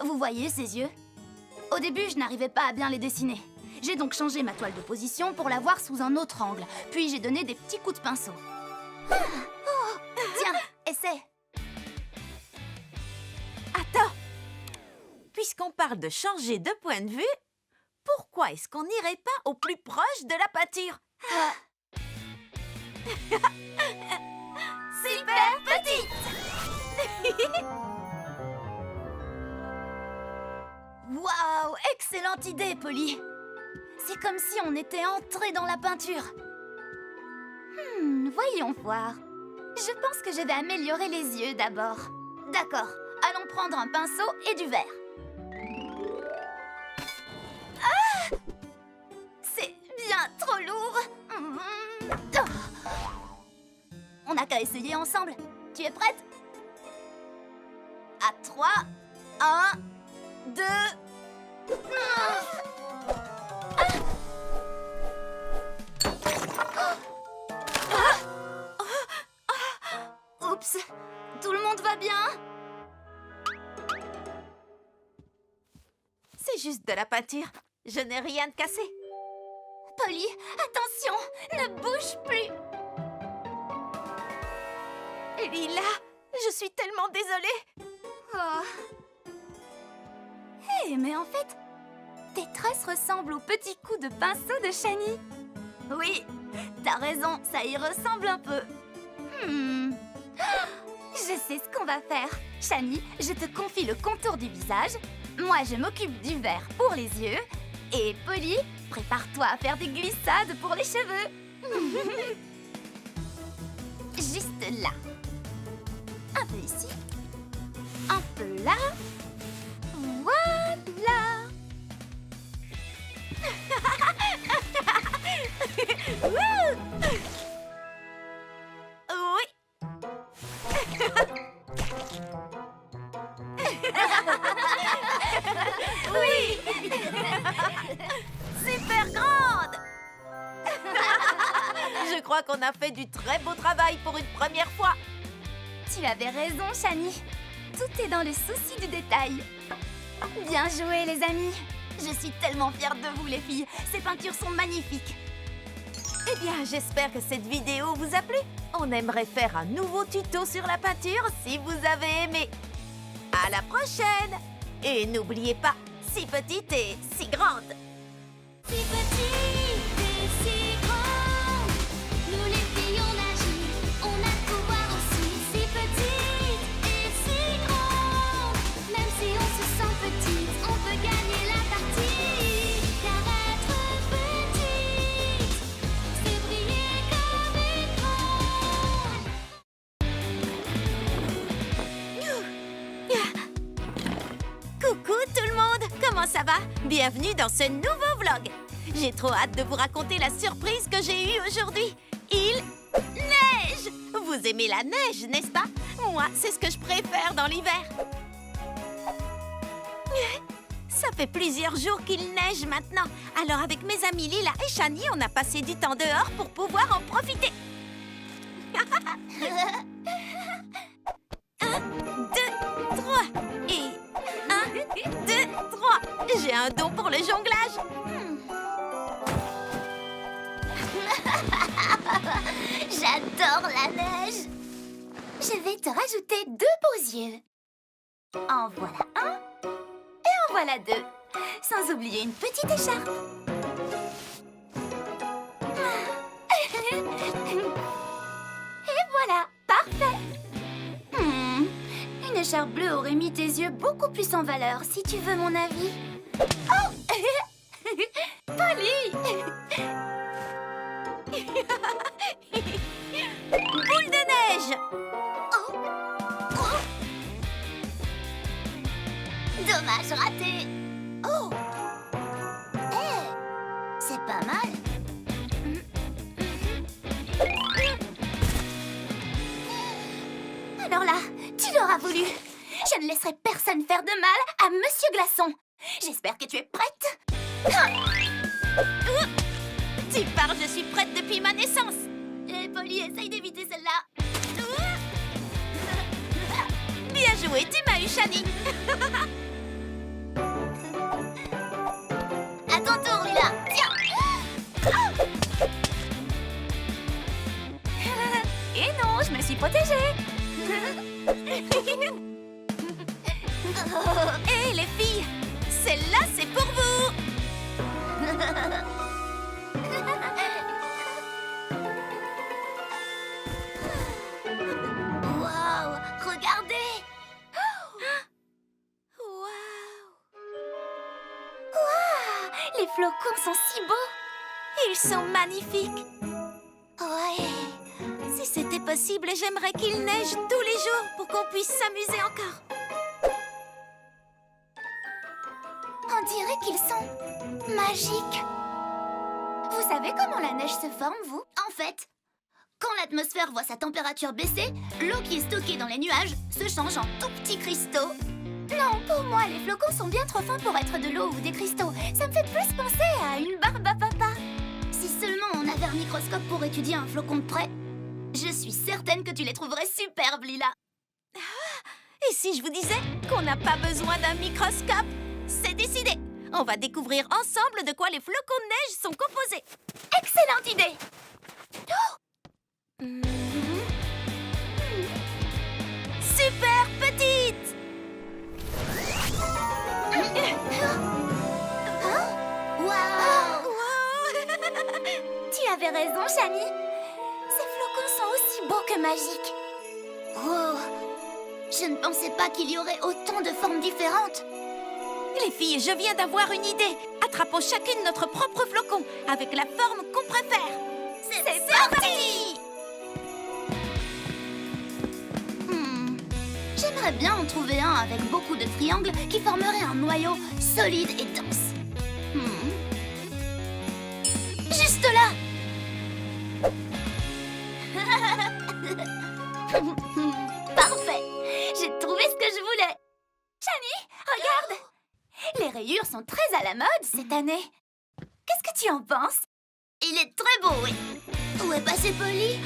Vous voyez ces yeux? Au début, je n'arrivais pas à bien les dessiner. J'ai donc changé ma toile de position pour la voir sous un autre angle. Puis j'ai donné des petits coups de pinceau. Oh, tiens, essaie. Attends. Puisqu'on parle de changer de point de vue, pourquoi est-ce qu'on n'irait pas au plus proche de la peinture? Super petite. Waouh, excellente idée, Polly. C'est comme si on était entré dans la peinture. Voyons voir. Je pense que je vais améliorer les yeux d'abord. D'accord, allons prendre un pinceau et du verre. Ah! C'est bien trop lourd. On n'a qu'à essayer ensemble. Tu es prête? À 3, 1, 2... Oups, tout le monde va bien? C'est juste de la peinture. Je n'ai rien de cassé. Polly, attention, ne bouge plus. Lila, je suis tellement désolée. Oh. Hé, mais en fait, tes tresses ressemblent aux petits coups de pinceau de Shani. Oui, t'as raison, ça y ressemble un peu. Je sais ce qu'on va faire. Shani, je te confie le contour du visage. Moi, je m'occupe du vert pour les yeux. Et Polly, prépare-toi à faire des glissades pour les cheveux. Juste là. Un peu ici. Un peu là. Voilà. Oui. Oui. Super grande. Je crois qu'on a fait du très beau travail pour une première fois. Tu avais raison, Shani. Tout est dans le souci du détail. Bien joué, les amis. Je suis tellement fière de vous, les filles. Ces peintures sont magnifiques. Eh bien, j'espère que cette vidéo vous a plu. On aimerait faire un nouveau tuto sur la peinture si vous avez aimé. À la prochaine. Et n'oubliez pas, si petite et si grande. Si petite et si grande, ça va? Bienvenue dans ce nouveau vlog. J'ai trop hâte de vous raconter la surprise que j'ai eue aujourd'hui. Il neige! Vous aimez la neige, n'est-ce pas? Moi, c'est ce que je préfère dans l'hiver. Ça fait plusieurs jours qu'il neige maintenant. Alors avec mes amis Lila et Shani, on a passé du temps dehors pour pouvoir en profiter. 1, 2, 3 et 1, 2, 3. J'ai un don pour le jonglage. J'adore la neige. Je vais te rajouter 2 beaux yeux. En voilà un et en voilà 2. Sans oublier une petite écharpe. Et voilà, parfait. Une écharpe bleue aurait mis tes yeux beaucoup plus en valeur, si tu veux mon avis. Oh Polly! Boule de neige! Dommage raté. Oh. C'est pas mal. Alors là, tu l'auras voulu. Je ne laisserai personne faire de mal à Monsieur Glaçon. J'espère que tu es prête. Tu parles, je suis prête depuis ma naissance. Polly, essaye d'éviter celle-là. Bien joué, tu m'as eu, Shani. À ton tour, Lila. Tiens. Et non, je me suis protégée. Hé, les filles, celle-là, c'est pour vous. Waouh, regardez. Waouh. Les flocons sont si beaux. Ils sont magnifiques. Ouais. Si c'était possible, j'aimerais qu'il neige tous les jours pour qu'on puisse s'amuser encore. On dirait qu'ils sont magiques. Vous savez comment la neige se forme, vous? En fait, quand l'atmosphère voit sa température baisser, l'eau qui est stockée dans les nuages se change en tout petits cristaux. Non, pour moi, les flocons sont bien trop fins pour être de l'eau ou des cristaux. Ça me fait plus penser à une barbe à papa. Si seulement on avait un microscope pour étudier un flocon de près, je suis certaine que tu les trouverais superbes, Lila. Et si je vous disais qu'on n'a pas besoin d'un microscope? C'est décidé. On va découvrir ensemble de quoi les flocons de neige sont composés. Excellente idée. Super petite. Waouh! Wow. Tu avais raison, Shani. Ces flocons sont aussi beaux que magiques. Oh, je ne pensais pas qu'il y aurait autant de formes différentes. Les filles, je viens d'avoir une idée. Attrapons chacune notre propre flocon avec la forme qu'on préfère. C'est Parti! J'aimerais bien en trouver un avec beaucoup de triangles qui formerait un noyau solide et dense. Juste là. Parfait. J'ai trouvé ce que je voulais. Shani, regarde. Les rayures sont très à la mode cette année. Qu'est-ce que tu en penses? Il est très beau, oui. Où est passé Polly?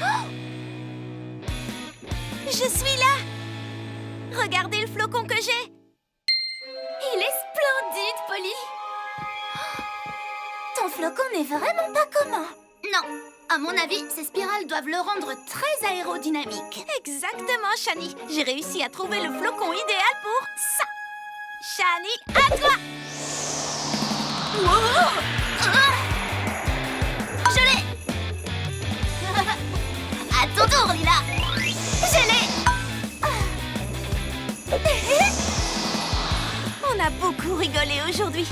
Je suis là. Regardez le flocon que j'ai. Il est splendide, Polly. Ton flocon n'est vraiment pas commun. Non, à mon avis, ces spirales doivent le rendre très aérodynamique. Exactement, Shani. J'ai réussi à trouver le flocon idéal pour ça. Shani, à toi. Je l'ai. À ton tour, Lila. Je l'ai. On a beaucoup rigolé aujourd'hui.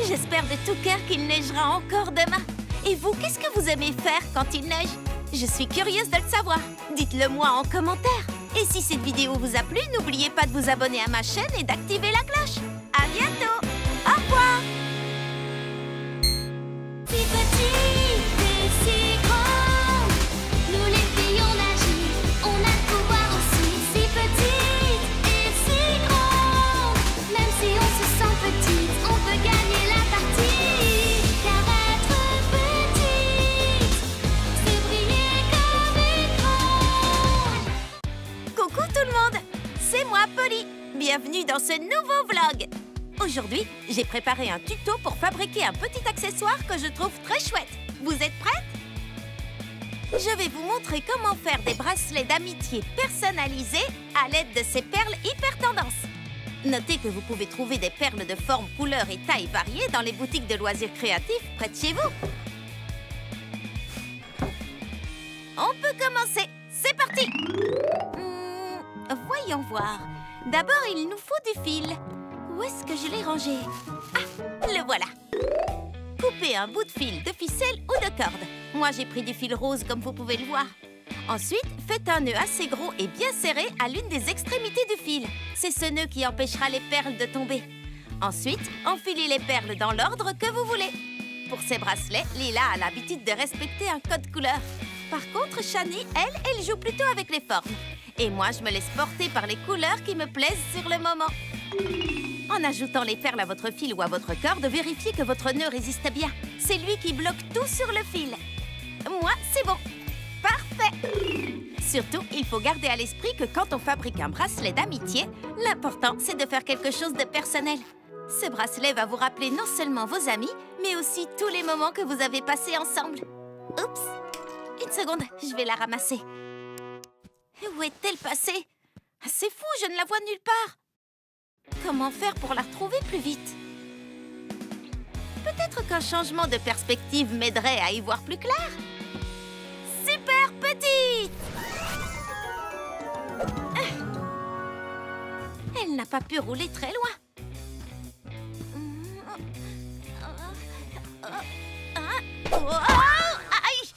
J'espère de tout cœur qu'il neigera encore demain. Et vous, qu'est-ce que vous aimez faire quand il neige? Je suis curieuse de le savoir. Dites-le moi en commentaire. Et si cette vidéo vous a plu, n'oubliez pas de vous abonner à ma chaîne et d'activer la cloche. À bientôt. Au revoir. petite et si grande. Nous les filles on agit, on a le pouvoir aussi. Si petite et si grande. Même si on se sent petite, on peut gagner la partie. Car être petite, c'est briller comme écran. Coucou tout le monde, c'est moi Polly. Bienvenue dans ce nouveau vlog. Aujourd'hui, j'ai préparé un tuto pour fabriquer un petit accessoire que je trouve très chouette. Vous êtes prêtes? Je vais vous montrer comment faire des bracelets d'amitié personnalisés à l'aide de ces perles hyper tendance. Notez que vous pouvez trouver des perles de formes, couleurs et tailles variées dans les boutiques de loisirs créatifs près de chez vous. On peut commencer. C'est parti! Voyons voir. D'abord, il nous faut du fil. Où est-ce que je l'ai rangé? Ah, le voilà. Coupez un bout de fil de ficelle ou de corde. Moi, j'ai pris du fil rose comme vous pouvez le voir. Ensuite, faites un nœud assez gros et bien serré à l'une des extrémités du fil. C'est ce nœud qui empêchera les perles de tomber. Ensuite, enfilez les perles dans l'ordre que vous voulez. Pour ces bracelets, Lila a l'habitude de respecter un code couleur. Par contre, Shani, elle joue plutôt avec les formes. Et moi, je me laisse porter par les couleurs qui me plaisent sur le moment. En ajoutant les perles à votre fil ou à votre corde, vérifiez que votre nœud résiste bien. C'est lui qui bloque tout sur le fil. Moi, c'est bon. Parfait. Surtout, il faut garder à l'esprit que quand on fabrique un bracelet d'amitié, l'important, c'est de faire quelque chose de personnel. Ce bracelet va vous rappeler non seulement vos amis, mais aussi tous les moments que vous avez passés ensemble. Oups. Une seconde, je vais la ramasser. Où est-elle passée? C'est fou, je ne la vois nulle part. Comment faire pour la retrouver plus vite? Peut-être qu'un changement de perspective m'aiderait à y voir plus clair. Super petite! Elle n'a pas pu rouler très loin. Aïe!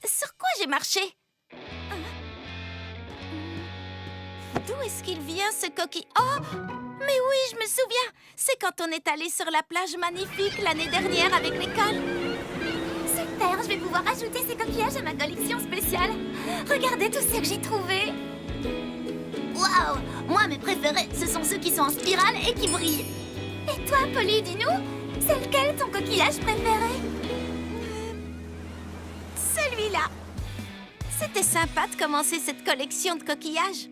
Sur quoi j'ai marché? D'où est-ce qu'il vient, ce coquille? Oh! Mais oui, je me souviens! C'est quand on est allé sur la plage magnifique l'année dernière avec l'école. Super, je vais pouvoir ajouter ces coquillages à ma collection spéciale. Regardez tout ce que j'ai trouvé. Waouh! Moi, mes préférés, ce sont ceux qui sont en spirale et qui brillent. Et toi, Polly, dis-nous, c'est lequel ton coquillage préféré? Celui-là! C'était sympa de commencer cette collection de coquillages.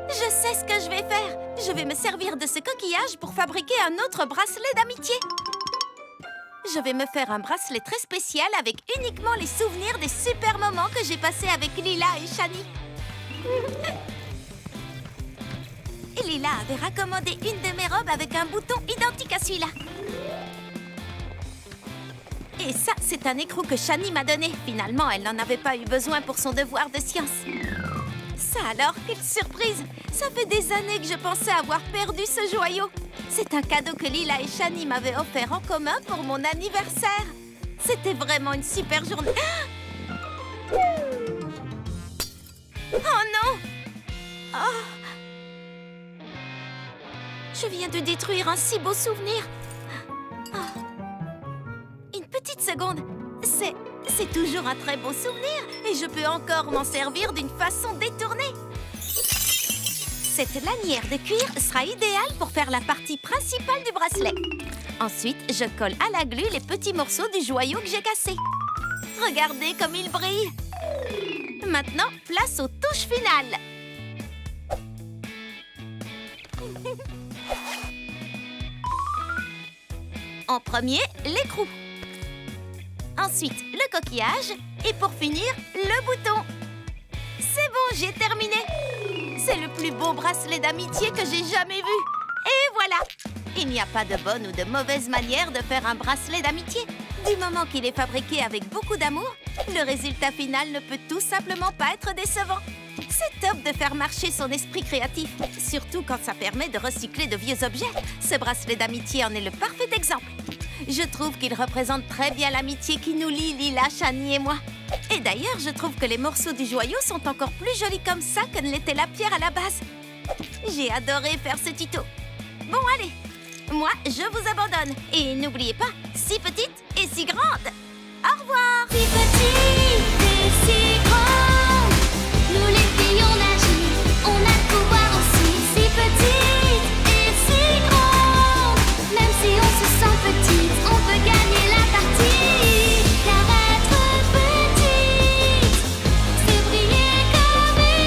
Je sais ce que je vais faire. Je vais me servir de ce coquillage pour fabriquer un autre bracelet d'amitié. Je vais me faire un bracelet très spécial avec uniquement les souvenirs des super moments que j'ai passés avec Lila et Shani. Et Lila avait recommandé une de mes robes avec un bouton identique à celui-là. Et ça, c'est un écrou que Shani m'a donné. Finalement, elle n'en avait pas eu besoin pour son devoir de science. Ça alors, quelle surprise! Ça fait des années que je pensais avoir perdu ce joyau. C'est un cadeau que Lila et Shani m'avaient offert en commun pour mon anniversaire. C'était vraiment une super journée. Oh non! Oh! Je viens de détruire un si beau souvenir. Oh. Une petite seconde. C'est toujours un très beau souvenir et je peux encore m'en servir d'une façon détournée. Cette lanière de cuir sera idéale pour faire la partie principale du bracelet. Ensuite, je colle à la glu les petits morceaux du joyau que j'ai cassé. Regardez comme il brille. Maintenant, place aux touches finales. En premier, l'écrou. Ensuite, le coquillage. Et pour finir, le bouton. C'est bon, j'ai terminé. C'est le plus beau bracelet d'amitié que j'ai jamais vu. Et voilà. Il n'y a pas de bonne ou de mauvaise manière de faire un bracelet d'amitié. Du moment qu'il est fabriqué avec beaucoup d'amour, le résultat final ne peut tout simplement pas être décevant. C'est top de faire marcher son esprit créatif, surtout quand ça permet de recycler de vieux objets. Ce bracelet d'amitié en est le parfait exemple. Je trouve qu'il représente très bien l'amitié qui nous lie, Lila, Shani et moi. Et d'ailleurs, je trouve que les morceaux du joyau sont encore plus jolis comme ça que ne l'était la pierre à la base. J'ai adoré faire ce tuto. Bon, allez, Moi, je vous abandonne. Et n'oubliez pas, si petite,